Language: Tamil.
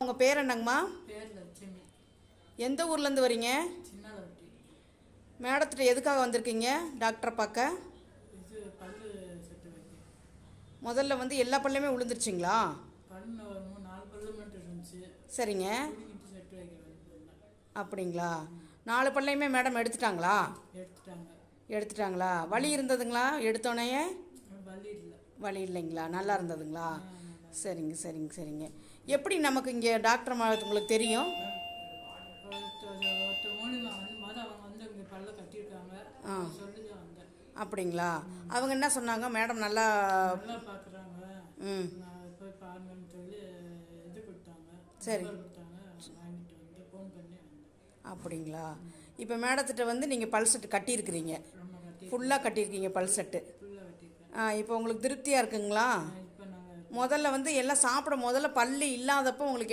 உங்கள் பேர் என்னங்கம்மா? பேர் லட்சுமி. எந்த ஊர்லேருந்து வரீங்க? சின்னதொட்டி. மேடத்திட்ட எதுக்காக வந்திருக்கீங்க டாக்டரை பார்க்க? இது பல்லு செட்டு வைக்க. முதல்ல வந்து எல்லா பல்லுமே விழுந்துருச்சிங்களா? பல்லு ஒரு 4 பல்லு மட்டும் இருந்துச்சு. சரிங்க. குடிக்கிட்டு செட்டு வைக்க வேண்டியது. அப்படிங்களா? 4 பல்லையுமே மேடம் எடுத்துட்டாங்களா? எடுத்துட்டாங்களா? வலி இருந்ததுங்களா எடுத்தோடனே? வலி இல்லை. வலி இல்லைங்களா? நல்லா இருந்ததுங்களா? சரிங்க சரிங்க சரிங்க. எப்படி நமக்கு இங்கே டாக்டர் உங்களுக்கு தெரியும்? ஒருத்தர் மூலிமா அவங்க வந்து இங்கே பல்ல கட்டியிருக்காங்க. சொல்லி தான் வந்தேன். அப்படிங்களா? அவங்க என்ன சொன்னாங்க? மேடம் நல்லா பார்க்குறாங்க. நான் போய் பாருங்கன்னு சொல்லி இது கொடுத்தாங்க. சரி கொடுத்தாங்க. வாங்கிட்டு வந்து ஃபோன் பண்ணி வந்தேன். அப்படிங்களா? இப்போ மேடத்திட்ட வந்து நீங்கள் பல் செட்டு கட்டியிருக்கிறீங்க, ஃபுல்லாக கட்டியிருக்கீங்க பல் செட்டு. ஃபுல்லாக கட்டியிருக்கேன். இப்போ உங்களுக்கு திருப்தியாக இருக்குங்களா? இப்போ நாங்கள் முதல்ல வந்து எல்லாம் சாப்பிட முதல்ல பல்லு இல்லாதப்போ உங்களுக்கு